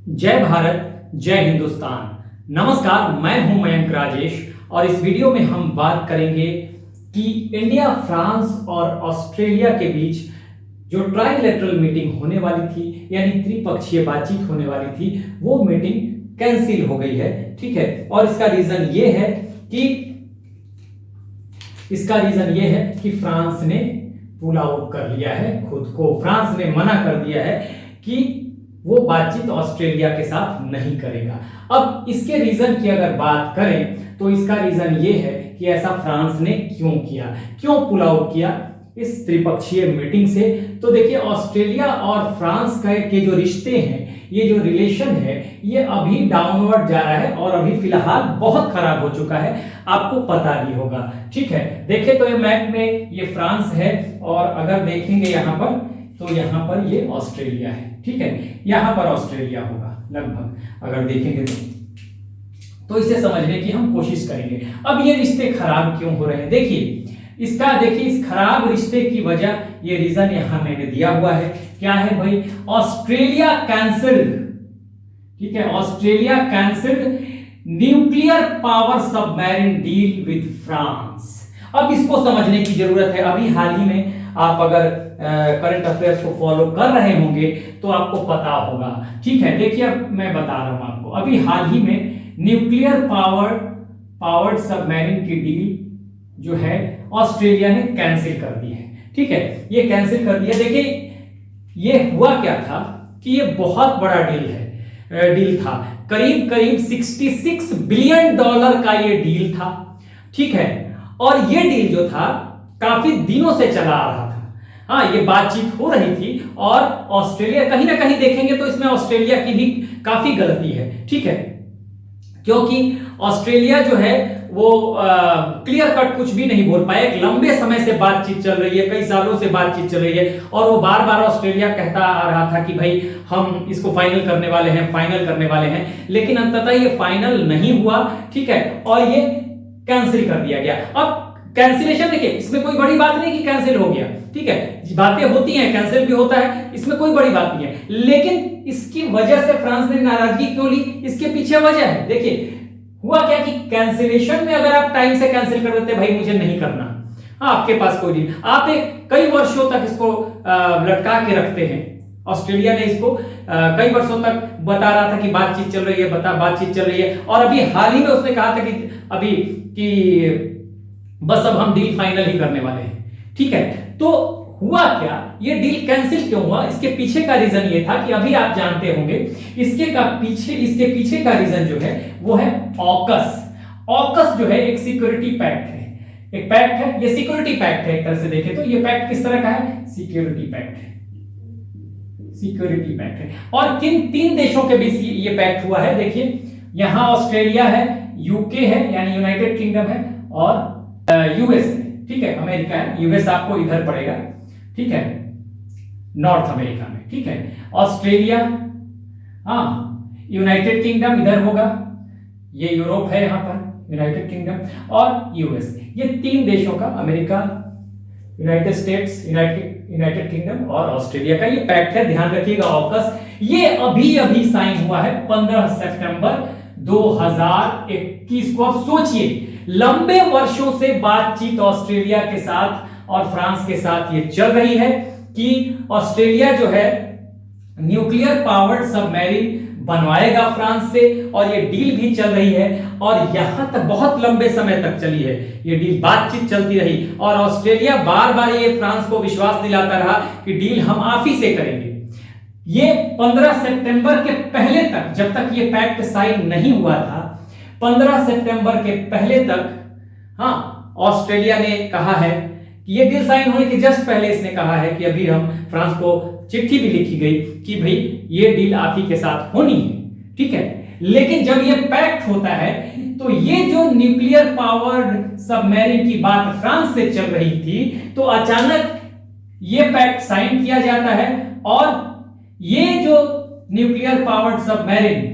जय भारत, जय हिंदुस्तान। नमस्कार, मैं हूं मयंक राजेश और इस वीडियो में हम बात करेंगे कि इंडिया, फ्रांस और ऑस्ट्रेलिया के बीच जो ट्राइलेटरल मीटिंग होने वाली थी, यानी त्रिपक्षीय बातचीत होने वाली थी, वो मीटिंग कैंसिल हो गई है। ठीक है, और इसका रीजन ये है कि फ्रांस ने पुल आउट कर लिया है खुद को। फ्रांस ने मना कर दिया है कि वो बातचीत ऑस्ट्रेलिया के साथ नहीं करेगा। अब इसके रीजन की अगर बात करें तो इसका रीजन ये है कि ऐसा फ्रांस ने क्यों पुल आउट किया इस त्रिपक्षीय मीटिंग से। तो देखिए, ऑस्ट्रेलिया और फ्रांस के जो रिश्ते हैं, ये जो रिलेशन है, ये अभी डाउनवर्ड जा रहा है और अभी फिलहाल बहुत खराब हो चुका है, आपको पता भी होगा। ठीक है, देखिए तो ये मैप में ये फ्रांस है और अगर देखेंगे यहाँ पर तो यहाँ पर ये ऑस्ट्रेलिया है। ठीक है, यहाँ पर ऑस्ट्रेलिया होगा लगभग, अगर देखेंगे तो इसे समझने की हम कोशिश करेंगे। अब ये रिश्ते खराब क्यों हो रहे हैं, देखिए इस खराब रिश्ते की वजह, ये रीजन यहां मैंने दिया हुआ है। क्या है भाई? ऑस्ट्रेलिया कैंसिल्ड, ठीक है, Australia cancelled nuclear power submarine deal with France. अब इसको समझने की जरूरत है। अभी हाल ही में आप अगर करंट अफेयर्स को फॉलो कर रहे होंगे तो आपको पता होगा। ठीक है, देखिए अब मैं बता रहा हूं आपको, अभी हाल ही में न्यूक्लियर पावर्ड सबमरीन की डील जो है ऑस्ट्रेलिया ने कैंसिल कर दी है। ठीक है, ये कैंसिल कर दिया। देखिए ये हुआ क्या था कि ये बहुत बड़ा डील था, करीब 66 बिलियन डॉलर का ये डील था। ठीक है, और ये डील जो था काफी दिनों से चला आ रहा था। हाँ, ये बातचीत हो रही थी और ऑस्ट्रेलिया, कहीं ना कहीं देखेंगे तो इसमें ऑस्ट्रेलिया की भी काफी गलती है। ठीक है, क्योंकि ऑस्ट्रेलिया जो है वो क्लियर कट कुछ भी नहीं बोल पाया। एक लंबे समय से बातचीत चल रही है, कई सालों से बातचीत चल रही है और वो बार बार ऑस्ट्रेलिया कहता आ रहा था कि भाई हम इसको फाइनल करने वाले हैं, लेकिन अंततः ये फाइनल नहीं हुआ। ठीक है, और ये कैंसिल कर दिया गया। अब कैंसिलेशन, देखिए इसमें कोई बड़ी बात नहीं कि कैंसिल हो गया। ठीक है, बातें होती हैं, कैंसिल भी होता है, इसमें कोई बड़ी बात नहीं है। लेकिन इसकी वजह से फ्रांस ने नाराजगी क्यों ली, इसके पीछे वजह है। देखिए हुआ क्या कि कैंसिलेशन में अगर आप टाइम से कैंसिल कर देते, भाई मुझे नहीं करना, हाँ आपके पास कोई नहीं, आप कई वर्षों तक इसको लटका के रखते हैं। ऑस्ट्रेलिया ने इसको कई वर्षों तक बता रहा था कि बातचीत चल रही है और अभी हाल ही में उसने कहा था कि बस अब हम डील फाइनल ही करने वाले हैं। ठीक है, तो हुआ क्या, ये डील कैंसिल क्यों हुआ, इसके पीछे का रीजन ये था कि अभी आप जानते होंगे इसके पीछे का रीजन जो है वो है ऑकस जो है एक सिक्योरिटी पैक्ट है, ये सिक्योरिटी पैक्ट है। एक तरह से देखें तो ये पैक्ट किस तरह का है, सिक्योरिटी पैक्ट है। और किन तीन देशों के बीच ये पैक्ट हुआ है, देखिए यहां ऑस्ट्रेलिया है, यूके है यानी यूनाइटेड किंगडम है और यूएस है। ठीक है, अमेरिका है, यूएस आपको इधर पड़ेगा। ठीक है, नॉर्थ अमेरिका में। ठीक है, ऑस्ट्रेलिया, हाँ यूनाइटेड किंगडम इधर होगा, ये यूरोप है यहां पर यूनाइटेड किंगडम, और यूएस। ये तीन देशों का, America, United states, United Kingdom और ऑस्ट्रेलिया का ये पैक्ट है। ध्यान रखिएगा, ऑकस ये अभी साइन हुआ है 15 सितंबर 2021 को। अब सोचिए, लंबे वर्षों से बातचीत ऑस्ट्रेलिया के साथ और फ्रांस के साथ ये चल रही है कि ऑस्ट्रेलिया जो है न्यूक्लियर पावर्ड सबमरीन बनवाएगा फ्रांस से, और ये डील भी चल रही है और यहां तक बहुत लंबे समय तक चली है ये डील, बातचीत चलती रही और ऑस्ट्रेलिया बार बार ये फ्रांस को विश्वास दिलाता रहा कि डील हम आप ही से करेंगे। ये 15 सितंबर के पहले तक, जब तक ये पैक्ट साइन नहीं हुआ था, 15 सितंबर के पहले तक, हाँ ऑस्ट्रेलिया ने कहा है कि ये डील साइन होने के जस्ट पहले इसने कहा है कि अभी हम फ्रांस को चिट्ठी भी लिखी गई कि भाई ये डील आप ही के साथ होनी है। ठीक है, लेकिन जब ये पैक्ट होता है तो ये जो न्यूक्लियर पावर्ड सबमरीन की बात फ्रांस से चल रही थी, तो अचानक ये पैक्ट साइन किया जाता है और ये जो न्यूक्लियर पावर्ड सबमरीन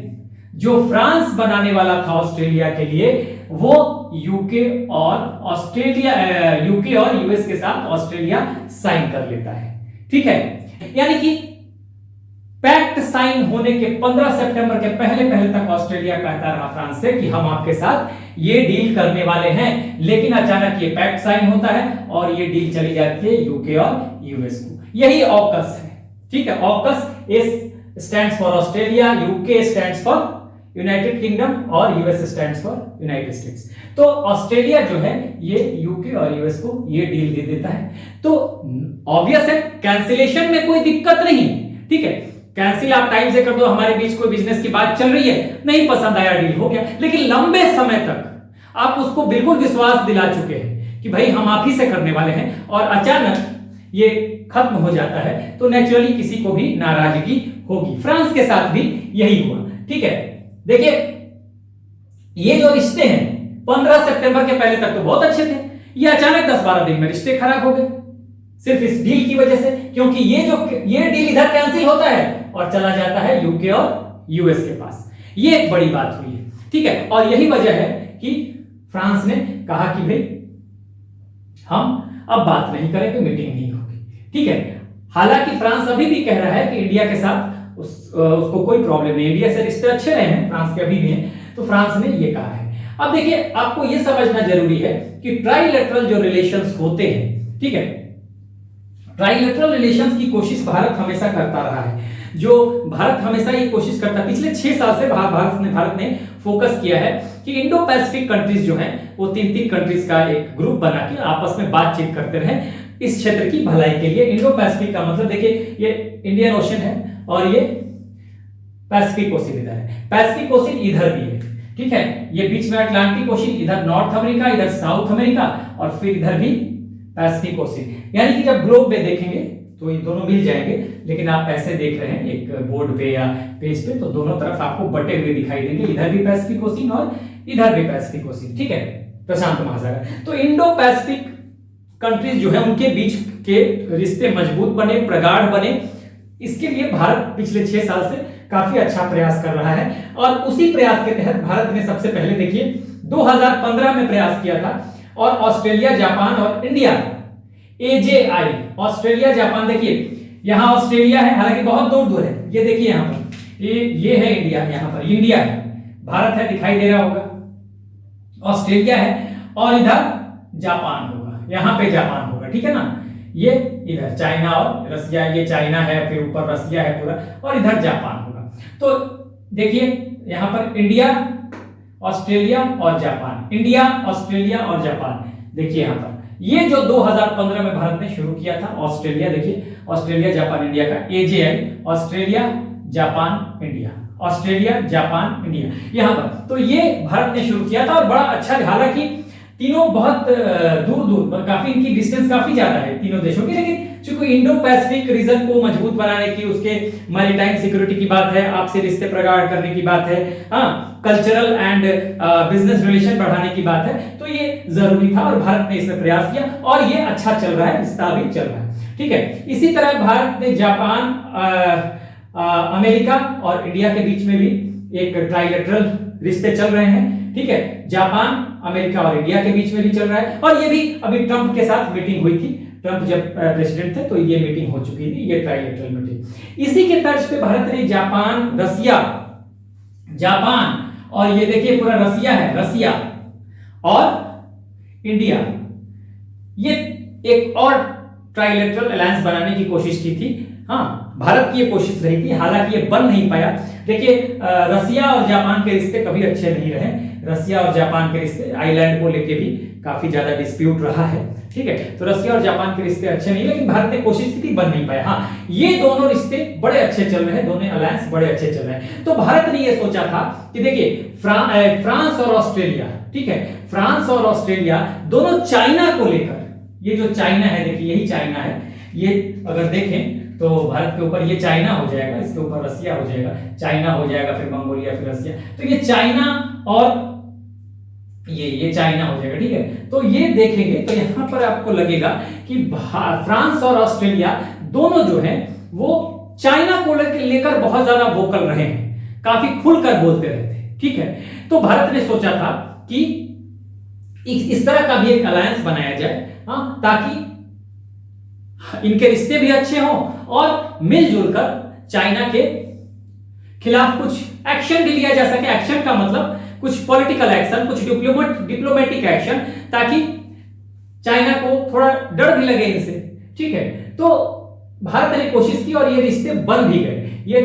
जो फ्रांस बनाने वाला था ऑस्ट्रेलिया के लिए, वो यूके और यूएस के साथ ऑस्ट्रेलिया साइन कर लेता है। ठीक है, यानी कि पैक्ट साइन होने के 15 सितंबर के पहले पहले तक ऑस्ट्रेलिया कहता रहा फ्रांस से कि हम आपके साथ ये डील करने वाले हैं, लेकिन अचानक ये पैक्ट साइन होता है और ये डील चली जाती है यूके और यूएस को। यही ऑकस है, ठीक है। AUKUS S stands for Australia, UK stands for United Kingdom और US stands for United States. तो ऑस्ट्रेलिया जो है ये यूके और यूएस को ये डील दे देता है। तो ऑब्वियस है कैंसिलेशन में कोई दिक्कत नहीं, ठीक है। कैंसिल आप टाइम से कर दो, हमारे बीच कोई बिजनेस की बात चल रही है, नहीं पसंद आया, डील हो गया। लेकिन लंबे समय तक आप उसको बिल्कुल विश्वास दिला चुके हैं कि भाई हम आप ही से करने वाले हैं, और अचानक ये खत्म हो जाता है तो नेचुरली किसी को भी नाराजगी होगी। फ्रांस के साथ भी यही हुआ, ठीक है। देखिए ये जो रिश्ते हैं 15 सितंबर के पहले तक तो बहुत अच्छे थे, ये अचानक 10-12 दिन में रिश्ते खराब हो गए सिर्फ इस डील की वजह से, क्योंकि ये डील इधर कैंसिल होता है और चला जाता है यूके और यूएस के पास। ये एक बड़ी बात हुई है, ठीक है। और यही वजह है कि फ्रांस ने कहा कि भाई हम अब बात नहीं करेंगे, मीटिंग नहीं होगी, ठीक है। हालांकि फ्रांस अभी भी कह रहा है कि इंडिया के साथ उसको कोई प्रॉब्लम नहीं, इंडिया से रिश्ते अच्छे रहे हैं फ्रांस के अभी भी हैं, तो फ्रांस ने ये कहा है। अब देखिए आपको ये समझना जरूरी है कि ट्राइलेटरल जो रिलेशंस होते हैं, ठीक है, ट्राइलेटरल रिलेशंस की कोशिश भारत हमेशा करता रहा है। जो भारत हमेशा ये कोशिश करता है, पिछले 6 साल से भारत ने फोकस किया है कि इंडो पैसिफिक कंट्रीज जो हैं वो 3-3 कंट्रीज का एक ग्रुप बना के आपस में बातचीत करते रहे इस क्षेत्र की भलाई के लिए। इंडो पैसिफिक का मतलब देखिए ये इंडियन ओशन है और ये पैसिफिक ओशन इधर है, पैसिफिक ओशन इधर भी है, ठीक है। ये बीच में अटलांटिक ओशन, इधर नॉर्थ अमेरिका, इधर साउथ अमेरिका और फिर इधर भी पैसिफिक ओशन। यानी कि जब ग्लोब में देखेंगे तो ये दोनों मिल जाएंगे, लेकिन आप ऐसे देख रहे हैं एक बोर्ड पे या पेज पे, तो दोनों तरफ आपको बटे हुए दिखाई देंगे, इधर भी पैसिफिक ओशन और इधर भी पैसिफिक ओशन, ठीक है, प्रशांत महासागर। तो इंडो पैसिफिक कंट्रीज जो है उनके बीच के रिश्ते मजबूत बने, प्रगाढ़ बने, इसके लिए भारत पिछले 6 साल से काफी अच्छा प्रयास कर रहा है। और उसी प्रयास के तहत भारत ने सबसे पहले देखिए 2015 में प्रयास किया था और ऑस्ट्रेलिया, जापान और इंडिया, AJI, ऑस्ट्रेलिया जापान, देखिए यहां ऑस्ट्रेलिया है, हालांकि बहुत दूर दूर है, ये देखिए यहां पर ये है इंडिया, यहां पर इंडिया है, भारत है, दिखाई दे रहा होगा, ऑस्ट्रेलिया है और इधर जापान होगा, यहां पे जापान होगा, ठीक है ना। ये इधर चाइना और रसिया, ये चाइना है, फिर ऊपर रसिया है पूरा, और इधर जापान होगा। तो देखिए यहां पर इंडिया, ऑस्ट्रेलिया और जापान, इंडिया, ऑस्ट्रेलिया और जापान, देखिए यहां पर ये जो 2015 में भारत ने शुरू किया था, ऑस्ट्रेलिया, देखिए ऑस्ट्रेलिया, जापान, इंडिया का AJI, Australia, Japan, India, Australia, Japan, India, यहां पर तो ये भारत ने शुरू किया था और बड़ा अच्छा, हालांकि तीनों बहुत दूर दूर, काफी इनकी डिस्टेंस काफी ज्यादा है तीनों देशों की, लेकिन चूंकि इंडो पैसिफिक रीजन को मजबूत बनाने की, उसके मैरीटाइम सिक्योरिटी की बात है, आपसे रिश्ते प्रगाढ़ करने की बात है, हाँ, कल्चरल एंड बिजनेस रिलेशन बढ़ाने की बात है, तो ये जरूरी था और भारत ने इसमें प्रयास किया और ये अच्छा चल रहा है, रिश्ता भी चल रहा है, ठीक है। इसी तरह भारत ने जापान, अमेरिका और इंडिया के बीच में भी एक ट्राइलेटरल रिश्ते चल रहे हैं, ठीक है, जापान, अमेरिका और इंडिया के बीच में भी चल रहा है। और ये भी अभी ट्रंप के साथ मीटिंग हुई थी, ट्रंप जब प्रेसिडेंट थे तो ये मीटिंग हो चुकी थी, ये ट्राइलेटरल मीटिंग। इसी के तर्ज पे भारत ने जापान, रसिया, जापान और ये देखिए पूरा रसिया है, रसिया और इंडिया, ये एक और ट्राइलेटरल अलायंस बनाने की कोशिश की थी। हाँ, भारत की ये कोशिश रही थी, हालांकि ये बन नहीं पाया। देखिए रसिया और जापान के रिश्ते कभी अच्छे नहीं रहे, रसिया और जापान के रिश्ते आइलैंड को लेके भी काफी ज्यादा डिस्प्यूट रहा है, ठीक है। तो रसिया और जापान के रिश्ते अच्छे नहीं, लेकिन भारत ने कोशिश की थी, बन नहीं पाया। हाँ, ये दोनों रिश्ते बड़े अच्छे चल रहे हैं, दोनों अलायंस बड़े अच्छे चल रहे हैं। तो भारत ने ये सोचा था कि देखिए फ्रांस और ऑस्ट्रेलिया, ठीक है, फ्रांस और ऑस्ट्रेलिया दोनों चाइना को लेकर, ये जो चाइना है देखिए यही चाइना है, ये अगर देखें तो भारत के ऊपर ये चाइना हो जाएगा, इसके ऊपर रसिया हो जाएगा, चाइना हो जाएगा, फिर मंगोलिया, फिर रसिया, तो ये चाइना और ये चाइना हो जाएगा, ठीक है। तो ये देखेंगे तो यहां पर आपको लगेगा कि फ्रांस और ऑस्ट्रेलिया दोनों जो है वो चाइना को लेकर बहुत ज्यादा वोकल रहे हैं, काफी खुलकर बोलते रहते हैं, ठीक है। तो भारत ने सोचा था कि इस तरह का भी एक अलायंस बनाया जाए, हाँ, ताकि इनके रिश्ते भी अच्छे हों और मिलजुल कर चाइना के खिलाफ कुछ एक्शन भी लिया जा सके। एक्शन का मतलब कुछ पॉलिटिकल एक्शन, कुछ डिप्लोमेटिक एक्शन, ताकि चाइना को थोड़ा डर भी लगे इनसे। ठीक है, तो भारत ने कोशिश की और ये रिश्ते बन भी गए। ये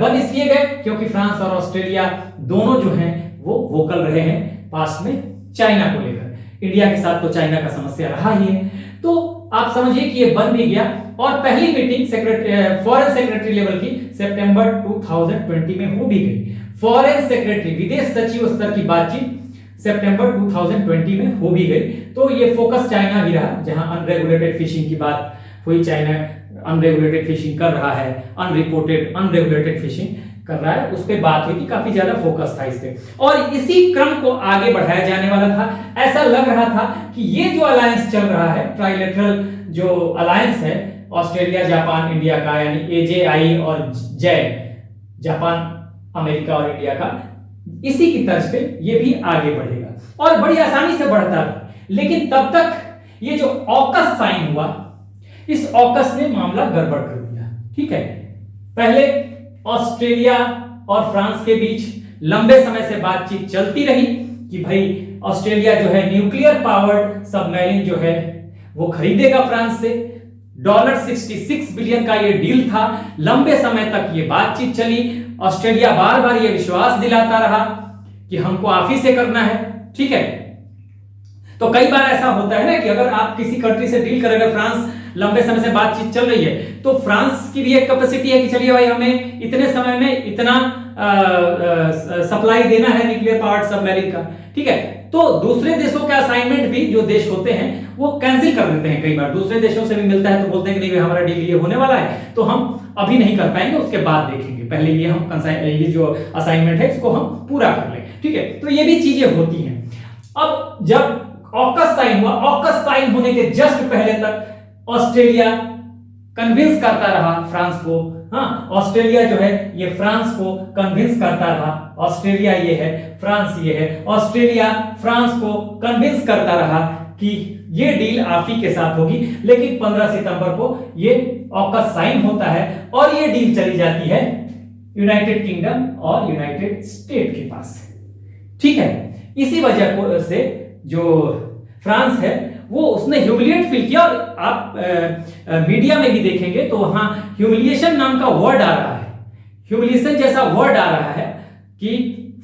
बन इसलिए गए क्योंकि फ्रांस और ऑस्ट्रेलिया दोनों जो हैं वो वोकल रहे हैं पास्ट में चाइना को लेकर। इंडिया के साथ तो चाइना का समस्या रहा ही है। तो आप समझिए कि ये बन भी गया और पहली मीटिंग फॉरेन सेक्रेटरी लेवल की सितंबर 2020 में हो भी गई। फॉरेन सेक्रेटरी, विदेश सचिव स्तर की बातचीत सितंबर 2020 में हो भी गई। तो ये फोकस चाइना ही रहा, जहां अनरेगुलेटेड फिशिंग की बात हुई। चाइना अनरेगुलेटेड फिशिंग कर रहा है, अनरेगुलेटेड फिशिंग कर रहा है, उस पे बात हुई थी, काफी ज्यादा फोकस था इस पे। और इसी क्रम को आगे बढ़ाया जाने वाला था। ऐसा लग रहा था कि ये जो अलायंस चल रहा है, ट्राइलेटरल जो अलायंस है ऑस्ट्रेलिया, जापान, इंडिया का, यानी AJI और जय, जापान, अमेरिका और इंडिया का, इसी की तर्ज पे ये भी आगे बढ़ेगा और बड़ी आसानी से बढ़ता भी। लेकिन तब तक ये जो ऑकस साइन हुआ, इस ऑकस ने मामला गड़बड़ कर दिया। ठीक है, पहले ऑस्ट्रेलिया और फ्रांस के बीच लंबे समय से बातचीत चलती रही कि भाई ऑस्ट्रेलिया जो है न्यूक्लियर पावर्ड सबमरीन जो है वो खरीदेगा फ्रांस से। $66 बिलियन का ये डील था। लंबे समय तक ये बातचीत चली। ऑस्ट्रेलिया बार बार ये विश्वास दिलाता रहा कि हमको आप ही से करना है। ठीक है, तो कई बार ऐसा होता है ना कि अगर आप किसी कंट्री से डील करें, अगर फ्रांस लंबे समय से बातचीत चल रही है, तो फ्रांस की भी एक कैपेसिटी है कि चलिए भाई हमें इतने समय में इतना सप्लाई देना है न्यूक्लियर पावर्ड सबमरीन का। ठीक है, तो दूसरे देशों के असाइनमेंट भी जो देश होते हैं वो कैंसिल कर देते हैं। कई बार दूसरे देशों से भी मिलता है तो बोलते हैं कि नहीं हमारा डील ये होने वाला है, तो हम अभी नहीं कर पाएंगे, उसके बाद देखेंगे, पहले ये हम ये जो असाइनमेंट है इसको हम पूरा कर लें। ठीक है, तो ये भी चीजें होती हैं। अब जब ऑकस साइन हुआ, ऑकस साइन होने के जस्ट पहले तक ऑस्ट्रेलिया कन्विंस करता रहा फ्रांस को। हाँ, ऑस्ट्रेलिया जो है ये फ्रांस को कन्विंस करता रहा। ऑस्ट्रेलिया ये है, फ्रांस ये है। ऑस्ट्रेलिया फ्रांस को कन्विंस करता रहा कि ये डील आप ही के साथ होगी। लेकिन 15 सितंबर को ये ऑकस साइन होता है और ये डील चली जाती है यूनाइटेड किंगडम और यूनाइटेड स्टेट के पास। ठीक है, इसी वजह से जो फ्रांस है वो उसने ह्यूमिलिएट फील किया। और आप मीडिया में भी देखेंगे तो वहां ह्यूमिलिएशन नाम का वर्ड आ रहा है, ह्यूमिलिएशन जैसा वर्ड आ रहा है कि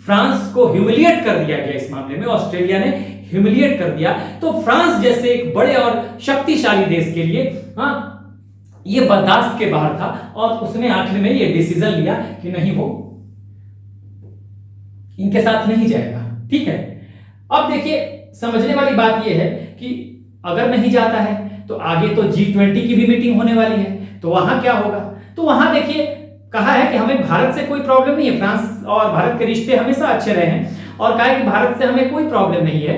फ्रांस को ह्यूमिलिएट कर दिया गया। इस मामले में ऑस्ट्रेलिया ने ह्यूमिलिएट कर दिया। तो फ्रांस जैसे एक बड़े और शक्तिशाली देश के लिए ये बर्दाश्त के बाहर था और उसने आखिर में ये डिसीजन लिया कि नहीं, वो इनके साथ नहीं जाएगा। ठीक है, अब देखिए समझने वाली बात यह है कि अगर नहीं जाता है तो आगे तो G20 की भी मीटिंग होने वाली है, तो वहां क्या होगा? तो वहां देखिए कहा है कि हमें भारत से कोई प्रॉब्लम नहीं है, फ्रांस और भारत के रिश्ते हमेशा अच्छे रहे हैं और कहा है कि भारत से हमें कोई प्रॉब्लम नहीं है,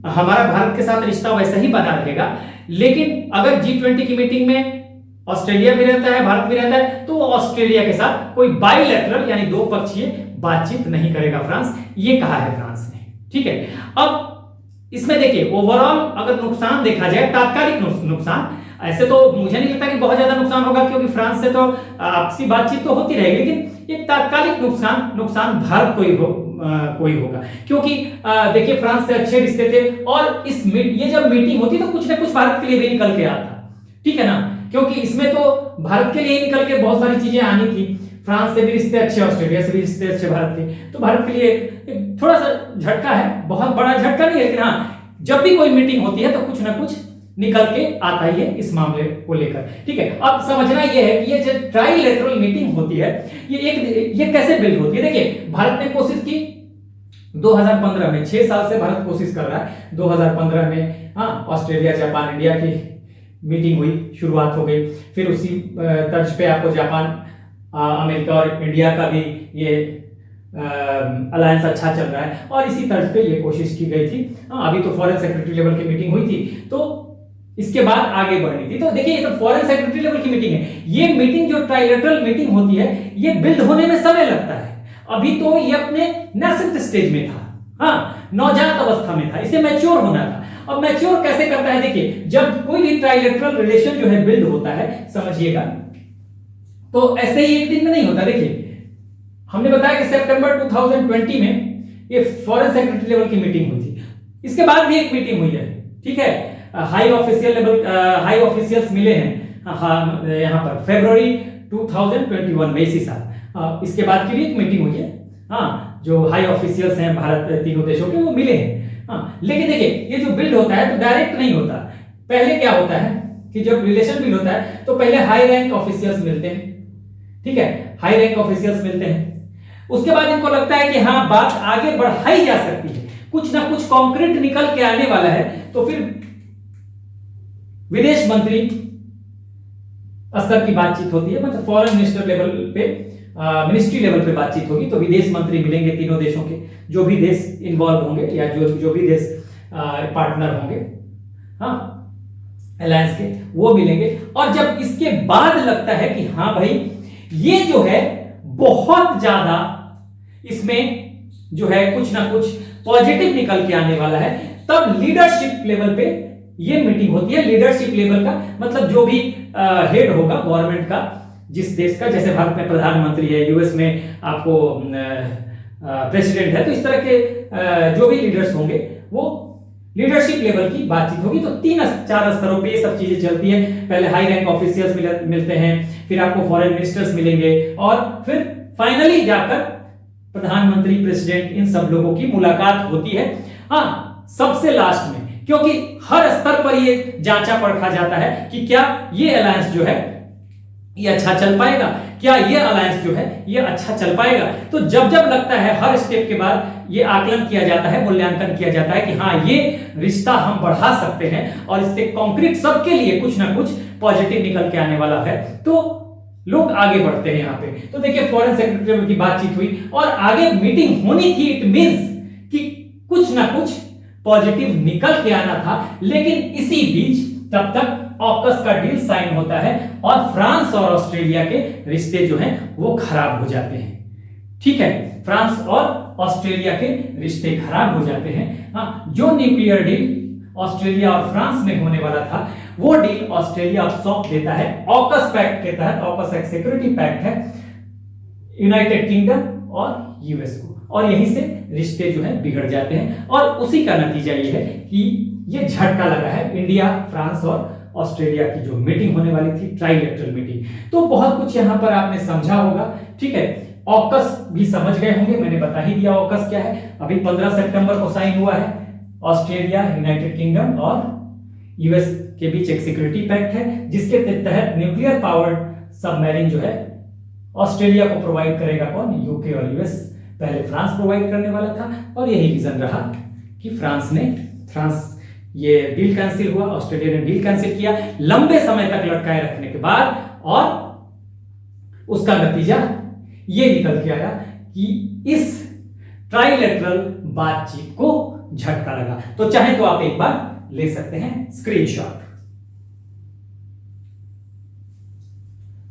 हमारा भारत के साथ रिश्ता वैसा ही बना रहेगा। लेकिन अगर G20 की मीटिंग में ऑस्ट्रेलिया भी रहता है, भारत भी रहता है, तो ऑस्ट्रेलिया के साथ कोई बाइलैटरल यानी दो पक्षीय बातचीत नहीं करेगा फ्रांस, ये कहा है फ्रांस ने। ठीक है, अब इसमें देखिए ओवरऑल अगर नुकसान देखा जाए, तात्कालिक नुकसान, ऐसे तो मुझे नहीं लगता कि बहुत ज्यादा नुकसान होगा क्योंकि फ्रांस से तो आपसी बातचीत तो होती रहेगी, लेकिन एक तात्कालिक नुकसान भारत को ही होगा क्योंकि देखिए फ्रांस से अच्छे रिश्ते थे और ये जब मीटिंग होती तो कुछ ना कुछ भारत के लिए भी निकल के आता। ठीक है ना, क्योंकि इसमें तो भारत के लिए निकल के बहुत सारी चीजें आनी थी। फ्रांस से भी रिश्ते अच्छे, ऑस्ट्रेलिया से भी रिश्ते अच्छे भारत के, तो भारत के लिए एक थोड़ा सा झटका है, बहुत बड़ा झटका नहीं है, लेकिन हाँ जब भी कोई मीटिंग होती है तो कुछ ना कुछ निकल के आता ही है इस मामले को लेकर। ठीक है, अब समझना यह है कि ये जो ट्राइलेटरल मीटिंग होती है ये कैसे बिल्ड होती है। देखिए भारत ने कोशिश की 2015 में, 6 साल से भारत कोशिश कर रहा है। 2015 में ऑस्ट्रेलिया, जापान, इंडिया की मीटिंग हुई, शुरुआत हो गई। फिर उसी तर्ज पे आपको जापान, अमेरिका और इंडिया का भी ये अलायंस अच्छा चल रहा है और इसी तर्ज पे ये कोशिश की गई थी। अभी तो फॉरेन सेक्रेटरी लेवल की मीटिंग हुई थी, तो इसके बाद आगे बढ़नी थी। तो देखिए ये तो फॉरेन सेक्रेटरी लेवल की मीटिंग है। ये मीटिंग जो ट्राइलेटरल मीटिंग होती है ये बिल्ड होने में समय लगता है। अभी तो ये अपने नेसेंट स्टेज में था, नवजात अवस्था में था, इसे मैच्योर होना था। अब मैच्योर कैसे करता है? देखिए जब कोई भी ट्राइलेटरल रिलेशन जो है बिल्ड होता है, समझिएगा तो ऐसे ही एक दिन में नहीं होता। देखिए हमने बताया कि सितंबर 2020 में ये फॉरेन सेक्रेटरी लेवल की मीटिंग हुई थी, इसके बाद भी एक मीटिंग हुई है, ठीक है, high official level, high officials मिले हैं यहाँ पर फरवरी 2021 में इसी साल, इसके बाद की भी एक मीटिंग हुई है। हाँ, जो हाई ऑफिशियल्स हैं भारत तीनों देशों के वो मिले हैं। हाँ, लेकिन देखिए ये जो बिल्ड होता है तो डायरेक्ट नहीं होता। पहले क्या होता है कि जब रिलेशन बिल्ड होता है तो पहले हाई रैंक ऑफिशियल्स मिलते हैं, ठीक है, हाई रैंक ऑफिशियल्स मिलते हैं, उसके बाद इनको लगता है कि हाँ बात आगे बढ़ाई जा सकती है, कुछ ना कुछ कॉन्क्रीट निकल के आने वाला है, तो फिर विदेश मंत्री स्तर की बातचीत होती है, मतलब फॉरेन मिनिस्टर लेवल पे, मिनिस्ट्री लेवल पे बातचीत होगी। तो विदेश मंत्री मिलेंगे तीनों देशों के, जो भी देश इन्वॉल्व होंगे या जो भी देश पार्टनर होंगे, हाँ, अलायंस के, वो मिलेंगे। और जब इसके बाद लगता है कि हाँ भाई ये जो है बहुत ज्यादा इसमें जो है कुछ ना कुछ पॉजिटिव निकल के आने वाला है, तब लीडरशिप लेवल पे ये मीटिंग होती है। लीडरशिप लेवल का मतलब जो भी हेड होगा गवर्नमेंट का, जिस देश का, जैसे भारत में प्रधानमंत्री है, यूएस में आपको प्रेसिडेंट है, तो इस तरह के जो भी लीडर्स होंगे वो लीडरशिप लेवल की बातचीत होगी। तो 3-4 स्तरों पे ये सब चीजें चलती है। पहले हाई रैंक ऑफिशियल्स मिलते हैं, फिर आपको फॉरेन मिनिस्टर्स मिलेंगे, और फिर फाइनली जाकर प्रधानमंत्री, प्रेसिडेंट, इन सब लोगों की मुलाकात होती है। हाँ, सबसे लास्ट में, क्योंकि हर स्तर पर ये जांचा परखा जाता है कि क्या ये अलायंस जो है ये अच्छा चल पाएगा, क्या ये अलायंस जो है ये अच्छा चल पाएगा। तो जब जब लगता है, हर स्टेप के बाद ये आकलन किया जाता है, मूल्यांकन किया जाता है कि हाँ ये रिश्ता हम बढ़ा सकते हैं और इससे कॉन्क्रीट सबके लिए कुछ ना कुछ पॉजिटिव निकल के आने वाला है, तो लोग आगे बढ़ते हैं यहाँ पे। तो देखिए फॉरेन सेक्रेटरी की बातचीत हुई और आगे मीटिंग होनी थी, इट मींस कि कुछ ना कुछ पॉजिटिव निकल के आना था। लेकिन इसी बीच तब तक ऑकस का डील साइन होता है और फ्रांस और ऑस्ट्रेलिया के रिश्ते जो हैं वो खराब हो जाते हैं, ठीक है, फ्रांस और ऑस्ट्रेलिया के रिश्ते खराब हो जाते हैं। हाँ, जो न्यूक्लियर डील ऑस्ट्रेलिया और फ्रांस में होने वाला था वो डील ऑस्ट्रेलिया सौंप देता है ऑकस पैक्ट के तहत। ऑकस एक सिक्योरिटी पैक्ट है यूनाइटेड किंगडम और यूएस को, और यहीं से रिश्ते जो है बिगड़ जाते हैं। और उसी का नतीजा ये है कि ये झटका लगा है इंडिया, फ्रांस और ऑस्ट्रेलिया की जो मीटिंग होने वाली थी, ट्राइलेटरल मीटिंग। तो बहुत कुछ यहां पर आपने समझा होगा, ठीक है, ऑकस भी समझ गए होंगे, मैंने बता ही दिया ऑकस क्या है। अभी 15 सितंबर को साइन हुआ है, ऑस्ट्रेलिया, यूनाइटेड किंगडम और यूएस के बीच एक सिक्योरिटी पैक्ट है, जिसके तहत न्यूक्लियर पावर्ड सबमरीन जो है ऑस्ट्रेलिया को प्रोवाइड करेगा कौन, यूके और यूएस। पहले फ्रांस प्रोवाइड करने वाला था और यही रीजन रहा कि फ्रांस ये डील कैंसिल हुआ, ऑस्ट्रेलिया ने डील कैंसिल किया लंबे समय तक लटकाए रखने के बाद, और उसका नतीजा ये निकल के आया कि इस ट्राइलेटरल बातचीत को झटका लगा। तो चाहे तो आप एक बार ले सकते हैं screenshot.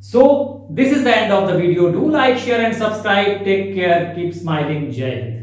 So this is the end of the video. Do like, share and subscribe. Take care. Keep smiling. Jai Hind.